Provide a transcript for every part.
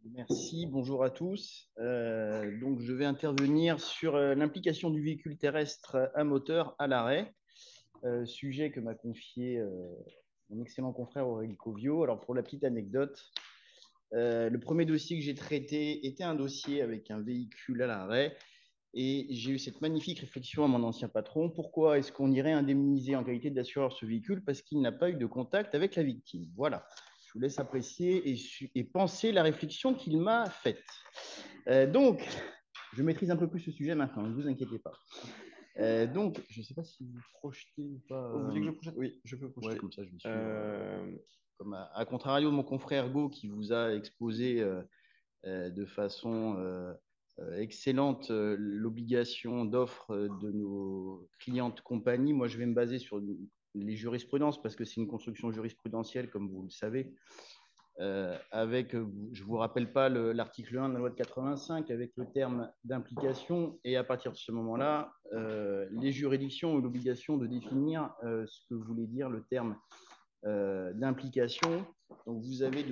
Merci, bonjour à tous. Donc, je vais intervenir sur l'implication du véhicule terrestre à moteur à l'arrêt, sujet que m'a confié mon excellent confrère Aurélie Covio. Alors, pour la petite anecdote, le premier dossier que j'ai traité était un dossier avec un véhicule à l'arrêt et j'ai eu cette magnifique réflexion à mon ancien patron. Pourquoi est-ce qu'on irait indemniser en qualité d'assureur ce véhicule? Parce qu'il n'a pas eu de contact avec la victime. Voilà. Je vous laisse apprécier et penser la réflexion qu'il m'a faite. Donc, je maîtrise un peu plus ce sujet maintenant, ne vous inquiétez pas. Donc, je ne sais pas si vous projetez ou pas. Vous voulez que je projette? Oui, je peux Ouais, projeter. comme ça, je vais suivre. Euh, Comme à contrario de mon confrère Go qui vous a exposé de façon excellente l'obligation d'offre de nos clientes compagnies. Moi, je vais me baser sur les jurisprudences parce que c'est une construction jurisprudentielle, comme vous le savez. Je ne vous rappelle pas l'article 1 de la loi de 85 avec le terme d'implication. Et à partir de ce moment-là, les juridictions ont l'obligation de définir ce que voulait dire le terme d'implication. Donc, vous avez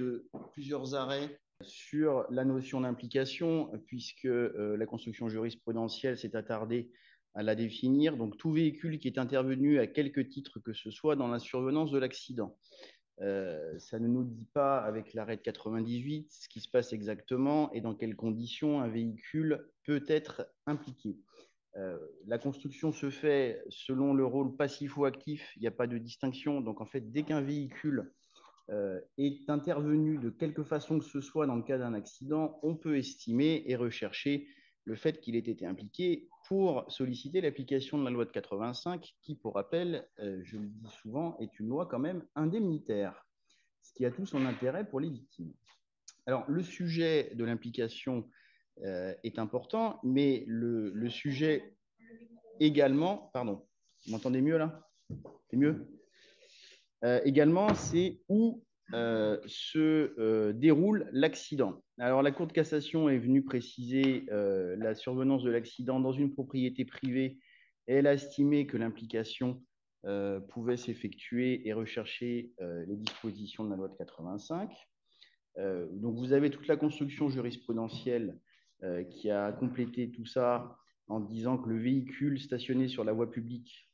plusieurs arrêts sur la notion d'implication, puisque la construction jurisprudentielle s'est attardée à la définir. Donc, tout véhicule qui est intervenu à quelque titre que ce soit dans la survenance de l'accident. Ça ne nous dit pas, avec l'arrêt de 98, ce qui se passe exactement et dans quelles conditions un véhicule peut être impliqué. La construction se fait selon le rôle passif ou actif, il n'y a pas de distinction. Donc, en fait, dès qu'un véhicule est intervenu de quelque façon que ce soit dans le cas d'un accident, on peut estimer et rechercher le fait qu'il ait été impliqué pour solliciter l'application de la loi de 85, qui, pour rappel, je le dis souvent, est une loi quand même indemnitaire, ce qui a tout son intérêt pour les victimes. Alors, le sujet de l'implication est important, mais le sujet également, pardon, vous m'entendez mieux là? C'est mieux? Également, c'est où se déroule l'accident. Alors, la Cour de cassation est venue préciser la survenance de l'accident dans une propriété privée et elle a estimé que l'implication pouvait s'effectuer et rechercher les dispositions de la loi de 85. Donc, vous avez toute la construction jurisprudentielle qui a complété tout ça en disant que le véhicule stationné sur la voie publique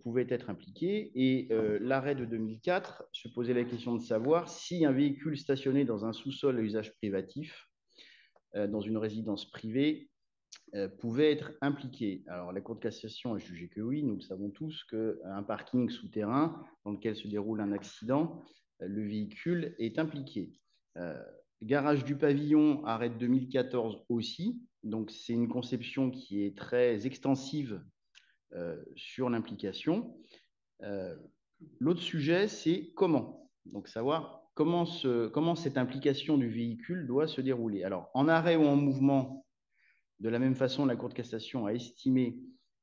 pouvaient être impliqués. Et l'arrêt de 2004 se posait la question de savoir si un véhicule stationné dans un sous-sol à usage privatif, dans une résidence privée, pouvait être impliqué. Alors, la Cour de cassation a jugé que oui, nous le savons tous, qu'un parking souterrain dans lequel se déroule un accident, le véhicule est impliqué. Euh, Garage du pavillon, arrêt de 2014 aussi. Donc, c'est une conception qui est très extensive sur l'implication. Euh, L'autre sujet, c'est comment. Donc, savoir comment cette implication du véhicule doit se dérouler. Alors, en arrêt ou en mouvement, de la même façon, la Cour de cassation a estimé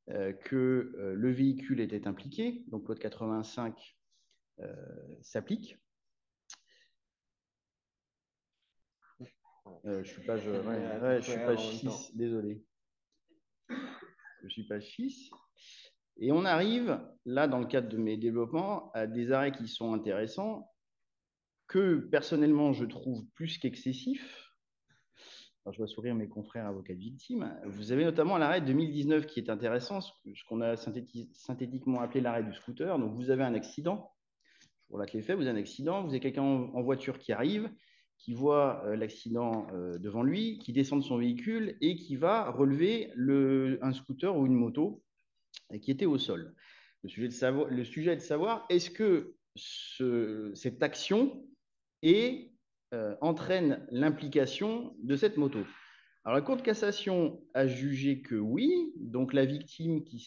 que le véhicule était impliqué, donc code 85 s'applique. Je suis page, ouais, je suis page en même temps. 6, désolé. Je suis page 6. Et on arrive, là, dans le cadre de mes développements, à des arrêts qui sont intéressants, que personnellement je trouve plus qu'excessifs. Alors, je vois sourire mes confrères avocats de victimes. Vous avez notamment l'arrêt 2019 qui est intéressant, ce qu'on a synthétiquement appelé l'arrêt du scooter. Donc, vous avez un accident, je vous relate les faits, vous avez un accident, vous avez quelqu'un en voiture qui arrive, qui voit l'accident devant lui, qui descend de son véhicule et qui va relever un scooter ou une moto qui était au sol. Le sujet est de savoir est-ce que cette action entraîne l'implication de cette moto. Alors, la Cour de cassation a jugé que oui, donc la victime qui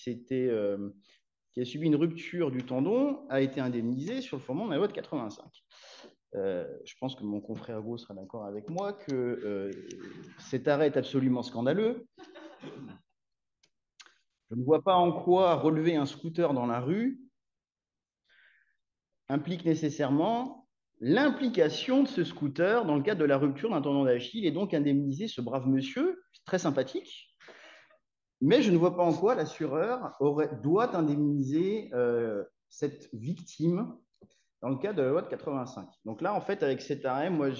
a subi une rupture du tendon a été indemnisée sur le fondement de la loi de 85. Je pense que mon confrère Gau sera d'accord avec moi que cet arrêt est absolument scandaleux. Je ne vois pas en quoi relever un scooter dans la rue implique nécessairement l'implication de ce scooter dans le cadre de la rupture d'un tendon d'Achille et donc indemniser ce brave monsieur, très sympathique, mais je ne vois pas en quoi l'assureur doit indemniser cette victime dans le cadre de la loi de 85. Donc là, en fait, avec cet arrêt, moi,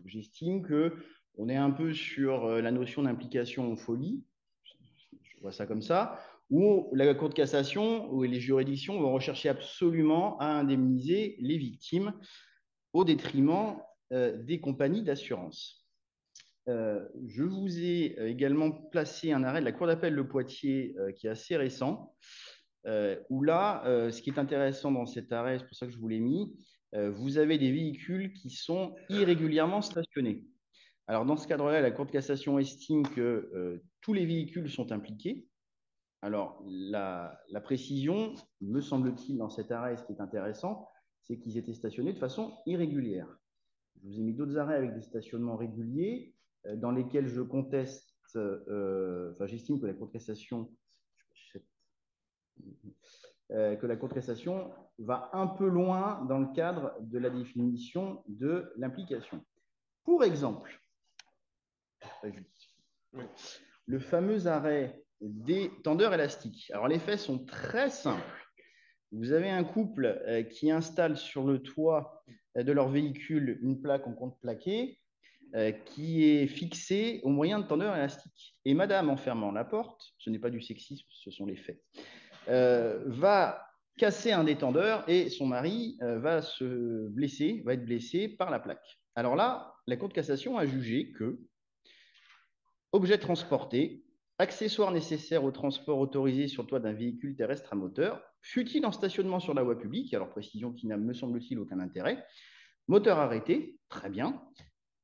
j'estime qu'on est un peu sur la notion d'implication en folie, je vois ça comme ça, où la Cour de cassation ou les juridictions vont rechercher absolument à indemniser les victimes au détriment des compagnies d'assurance. Je vous ai également placé un arrêt de la Cour d'appel de Poitiers qui est assez récent, où là, ce qui est intéressant dans cet arrêt, c'est pour ça que je vous l'ai mis, vous avez des véhicules qui sont irrégulièrement stationnés. Alors, dans ce cadre-là, la Cour de cassation estime que tous les véhicules sont impliqués. Alors, la précision, me semble-t-il, dans cet arrêt, ce qui est intéressant, c'est qu'ils étaient stationnés de façon irrégulière. Je vous ai mis d'autres arrêts avec des stationnements réguliers dans lesquels je conteste, enfin, j'estime que la Cour de cassation, que la Cour de cassation va un peu loin dans le cadre de la définition de l'implication. Pour exemple, le fameux arrêt des tendeurs élastiques. Alors, les faits sont très simples. Vous avez un couple qui installe sur le toit de leur véhicule une plaque en contreplaqué qui est fixée au moyen de tendeurs élastiques. Et madame, en fermant la porte, ce n'est pas du sexisme, ce sont les faits, va casser un des tendeurs et son mari va être blessé par la plaque. Alors là, la Cour de cassation a jugé que objet transporté, accessoire nécessaire au transport autorisé sur le toit d'un véhicule terrestre à moteur, fut-il en stationnement sur la voie publique, alors précision qui n'a, me semble-t-il, aucun intérêt, moteur arrêté, très bien,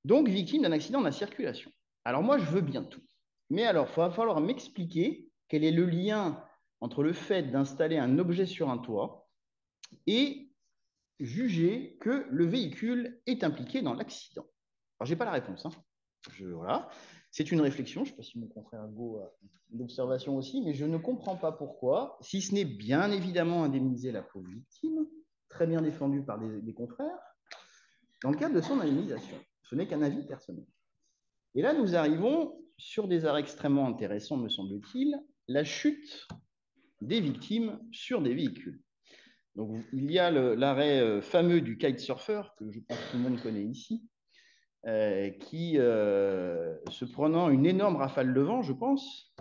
donc victime d'un accident de la circulation. Alors moi, je veux bien tout. Mais alors, il va falloir m'expliquer quel est le lien entre le fait d'installer un objet sur un toit et juger que le véhicule est impliqué dans l'accident. Alors, je n'ai pas la réponse. Hein. Voilà. C'est une réflexion. Je ne sais pas si mon confrère Hugo a une observation aussi, mais je ne comprends pas pourquoi, si ce n'est bien évidemment indemniser la pauvre victime, très bien défendue par des confrères, dans le cadre de son indemnisation. Ce n'est qu'un avis personnel. Et là, nous arrivons sur des arrêts extrêmement intéressants, me semble-t-il, la chute des victimes sur des véhicules. Donc, il y a l'arrêt fameux du kitesurfer, que je pense que tout le monde connaît ici, qui, se prenant une énorme rafale de vent, je pense,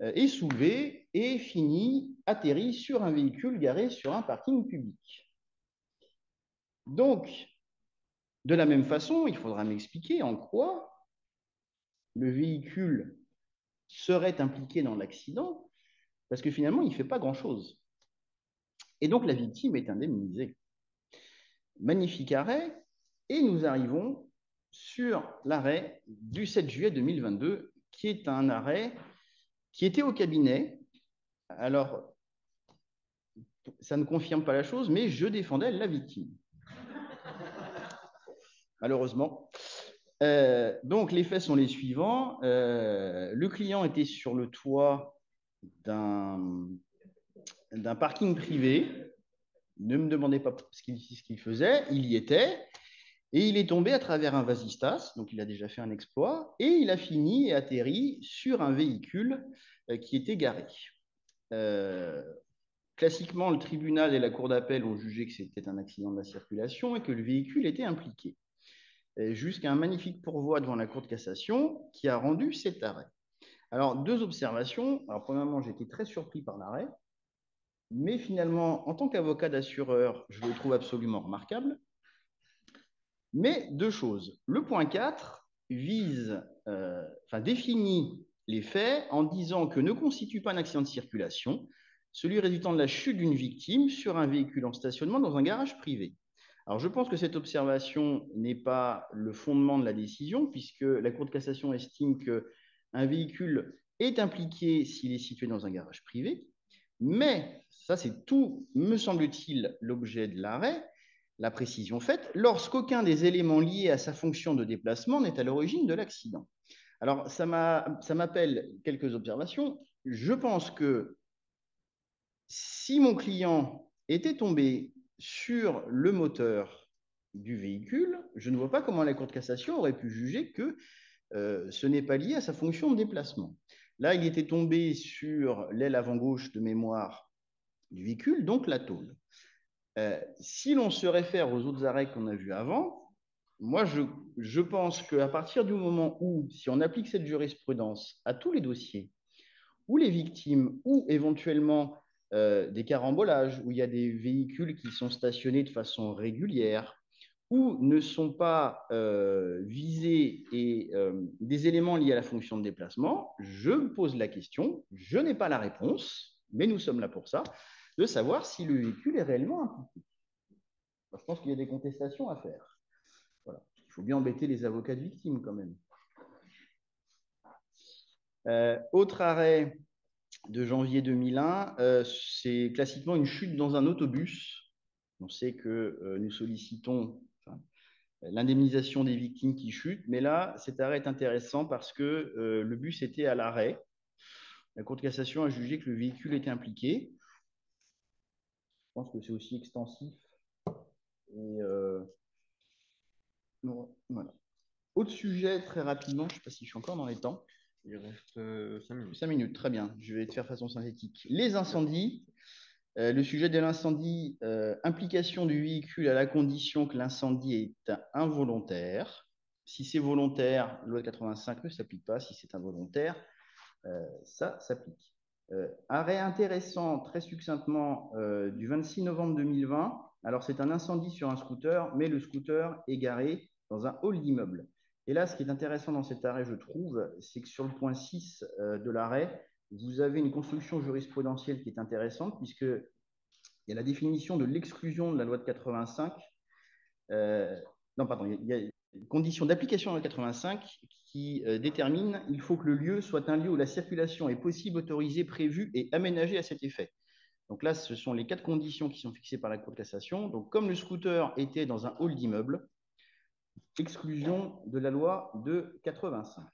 est soulevé et finit atterri sur un véhicule garé sur un parking public. Donc, de la même façon, il faudra m'expliquer en quoi le véhicule serait impliqué dans l'accident, parce que finalement, il ne fait pas grand-chose. Et donc, la victime est indemnisée. Magnifique arrêt, et nous arrivons sur l'arrêt du 7 juillet 2022, qui est un arrêt qui était au cabinet. Alors, ça ne confirme pas la chose, mais je défendais la victime. Malheureusement. Donc, les faits sont les suivants. Le client était sur le toit d'un parking privé. Ne me demandez pas ce qu'il faisait. Il y était. Et il est tombé à travers un vasistas, donc il a déjà fait un exploit, et il a fini et atterri sur un véhicule qui était garé. Classiquement, le tribunal et la cour d'appel ont jugé que c'était un accident de la circulation et que le véhicule était impliqué. Jusqu'à un magnifique pourvoi devant la cour de cassation qui a rendu cet arrêt. Alors, deux observations. Alors, premièrement, j'ai été très surpris par l'arrêt, mais finalement, en tant qu'avocat d'assureur, je le trouve absolument remarquable. Mais deux choses. Le point 4 définit les faits en disant que ne constitue pas un accident de circulation celui résultant de la chute d'une victime sur un véhicule en stationnement dans un garage privé. Alors, je pense que cette observation n'est pas le fondement de la décision, puisque la Cour de cassation estime qu'un véhicule est impliqué s'il est situé dans un garage privé. Mais, ça c'est tout, me semble-t-il, l'objet de l'arrêt, la précision faite, lorsqu'aucun des éléments liés à sa fonction de déplacement n'est à l'origine de l'accident. Alors, ça m'appelle quelques observations. Je pense que si mon client était tombé sur le moteur du véhicule, je ne vois pas comment la Cour de cassation aurait pu juger que ce n'est pas lié à sa fonction de déplacement. Là, il était tombé sur l'aile avant-gauche de mémoire du véhicule, donc la tôle. Si l'on se réfère aux autres arrêts qu'on a vus avant, moi, je pense qu'à partir du moment où, si on applique cette jurisprudence à tous les dossiers, ou les victimes, ou éventuellement des carambolages, où il y a des véhicules qui sont stationnés de façon régulière, ou ne sont pas visés et des éléments liés à la fonction de déplacement, je me pose la question, je n'ai pas la réponse, mais nous sommes là pour ça, de savoir si le véhicule est réellement impliqué. Je pense qu'il y a des contestations à faire. Voilà. Il faut bien embêter les avocats de victimes quand même. Autre arrêt de janvier 2001, c'est classiquement une chute dans un autobus. On sait que nous sollicitons l'indemnisation des victimes qui chutent, mais là, cet arrêt est intéressant parce que le bus était à l'arrêt. La Cour de cassation a jugé que le véhicule était impliqué. Je pense que c'est aussi extensif. Et, voilà. Autre sujet, très rapidement, je ne sais pas si je suis encore dans les temps. Il reste 5 minutes. 5 minutes, très bien. Je vais te faire façon synthétique. Les incendies. Le sujet de l'incendie, implication du véhicule à la condition que l'incendie est involontaire. Si c'est volontaire, loi 85 ne s'applique pas. Si c'est involontaire, ça s'applique. Arrêt intéressant, très succinctement, du 26 novembre 2020. Alors, c'est un incendie sur un scooter, mais le scooter est garé dans un hall d'immeuble. Et là, ce qui est intéressant dans cet arrêt, je trouve, c'est que sur le point 6 de l'arrêt, vous avez une construction jurisprudentielle qui est intéressante, puisqu'il y a la définition de l'exclusion de la loi de 85. Non, pardon, il y a une condition d'application de la loi 85 qui détermine il faut que le lieu soit un lieu où la circulation est possible, autorisée, prévue et aménagée à cet effet. Donc là, ce sont les 4 conditions qui sont fixées par la Cour de cassation. Donc, comme le scooter était dans un hall d'immeuble, exclusion de la loi de 85.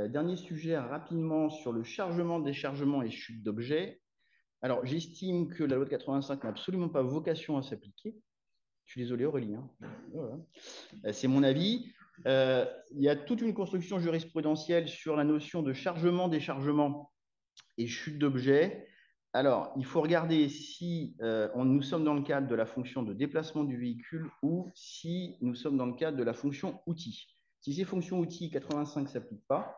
Dernier sujet rapidement sur le chargement, déchargement et chute d'objets. Alors, j'estime que la loi de 85 n'a absolument pas vocation à s'appliquer. Je suis désolé, Aurélie. Hein. Voilà. C'est mon avis. Il y a toute une construction jurisprudentielle sur la notion de chargement, déchargement et chute d'objets. Alors, il faut regarder si nous sommes dans le cadre de la fonction de déplacement du véhicule ou si nous sommes dans le cadre de la fonction outil. Si c'est fonction outil, 85 ne s'applique pas,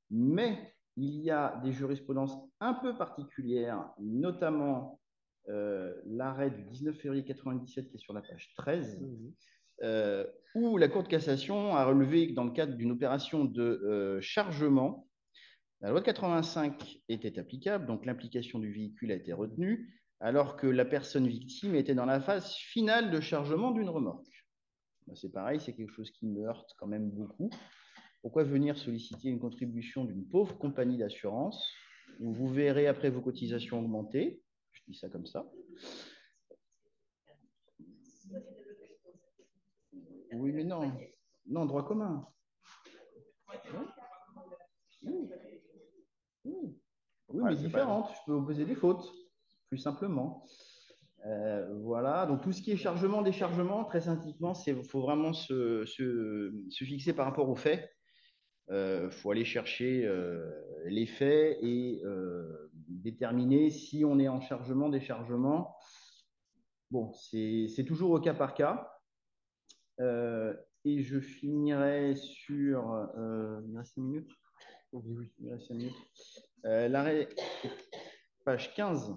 mais il y a des jurisprudences un peu particulières, notamment l'arrêt du 19 février 97 qui est sur la page 13, où la Cour de cassation a relevé que dans le cadre d'une opération de chargement, la loi de 85 était applicable, donc l'implication du véhicule a été retenue, alors que la personne victime était dans la phase finale de chargement d'une remorque. C'est pareil, c'est quelque chose qui me heurte quand même beaucoup. Pourquoi venir solliciter une contribution d'une pauvre compagnie d'assurance où vous verrez après vos cotisations augmenter? Je dis ça comme ça. Oui, mais non. Non, droit commun. Oui, oui. Oui, mais différentes. Je peux opposer des fautes, plus simplement. Voilà, donc tout ce qui est chargement, déchargement, très synthétiquement, il faut vraiment se fixer par rapport aux faits. Faut aller chercher les faits et déterminer si on est en chargement, déchargement. Bon, c'est toujours au cas par cas. Et je finirai sur. Il reste 5 minutes. Oui, oui, il reste 5 minutes. L'arrêt, page 15.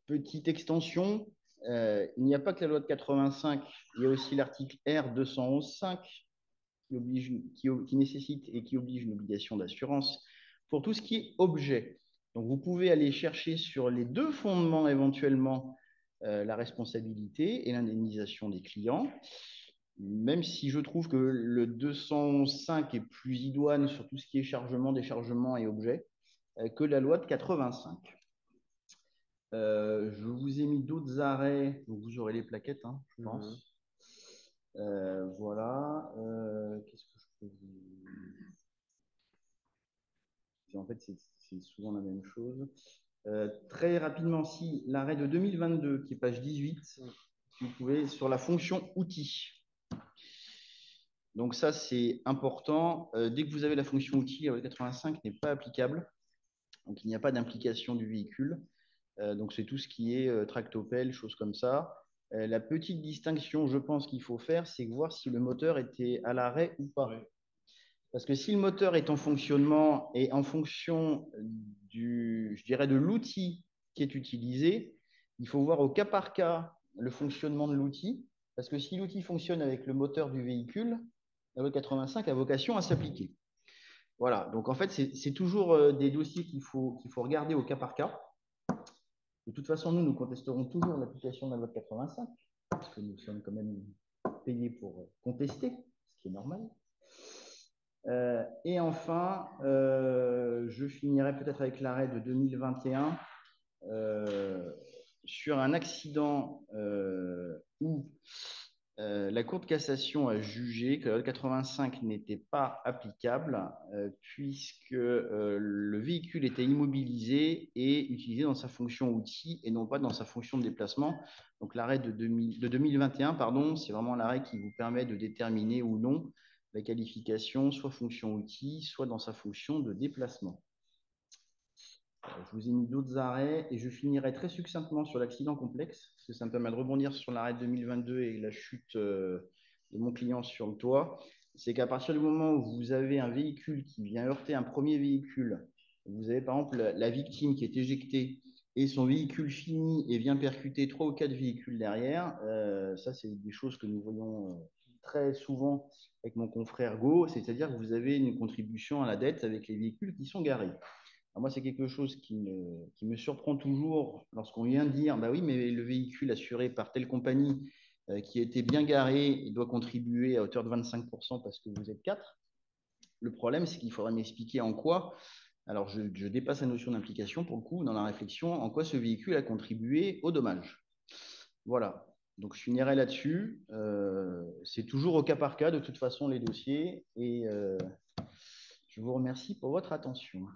Petite extension. Il n'y a pas que la loi de 85, il y a aussi l'article R 211.5 qui nécessite et qui oblige une obligation d'assurance pour tout ce qui est objet. Donc, vous pouvez aller chercher sur les deux fondements éventuellement la responsabilité et l'indemnisation des clients, même si je trouve que le 205 est plus idoine sur tout ce qui est chargement, déchargement et objet que la loi de 85. Je vous ai mis d'autres arrêts, donc vous aurez les plaquettes, hein, je pense. Voilà. Qu'est-ce que je peux vous... En fait, c'est souvent la même chose. Très rapidement, si l'arrêt de 2022, qui est page 18, si vous pouvez, sur la fonction outil. Donc ça, c'est important. Dès que vous avez la fonction outil, la 85 n'est pas applicable. Donc il n'y a pas d'implication du véhicule. Donc, c'est tout ce qui est tractopelle, choses comme ça. La petite distinction, je pense qu'il faut faire, c'est voir si le moteur était à l'arrêt ou pas. Parce que si le moteur est en fonctionnement et en fonction je dirais, de l'outil qui est utilisé, il faut voir au cas par cas le fonctionnement de l'outil. Parce que si l'outil fonctionne avec le moteur du véhicule, la loi 85 a vocation à s'appliquer. Voilà, donc en fait, c'est toujours des dossiers qu'il faut regarder au cas par cas. De toute façon, nous contesterons toujours l'application de la loi 85, parce que nous sommes quand même payés pour contester, ce qui est normal. Et enfin, je finirai peut-être avec l'arrêt de 2021 sur un accident où la Cour de cassation a jugé que la loi 85 n'était pas applicable puisque le véhicule était immobilisé et utilisé dans sa fonction outil et non pas dans sa fonction de déplacement. Donc l'arrêt de 2021, pardon, c'est vraiment l'arrêt qui vous permet de déterminer ou non la qualification, soit fonction outil, soit dans sa fonction de déplacement. Je vous ai mis d'autres arrêts et je finirai très succinctement sur l'accident complexe, parce que ça me permet de rebondir sur l'arrêt de 2022 et la chute de mon client sur le toit. C'est qu'à partir du moment où vous avez un véhicule qui vient heurter un premier véhicule, vous avez par exemple la victime qui est éjectée et son véhicule finit et vient percuter 3 ou 4 véhicules derrière, ça c'est des choses que nous voyons très souvent avec mon confrère Go, c'est-à-dire que vous avez une contribution à la dette avec les véhicules qui sont garés. Alors moi, c'est quelque chose qui me surprend toujours lorsqu'on vient dire, bah oui, mais le véhicule assuré par telle compagnie qui a été bien garé, il doit contribuer à hauteur de 25% parce que vous êtes 4. Le problème, c'est qu'il faudrait m'expliquer en quoi, alors je dépasse la notion d'implication pour le coup, dans la réflexion, en quoi ce véhicule a contribué au dommage. Voilà, donc je finirai là-dessus. C'est toujours au cas par cas, de toute façon, les dossiers, et je vous remercie pour votre attention.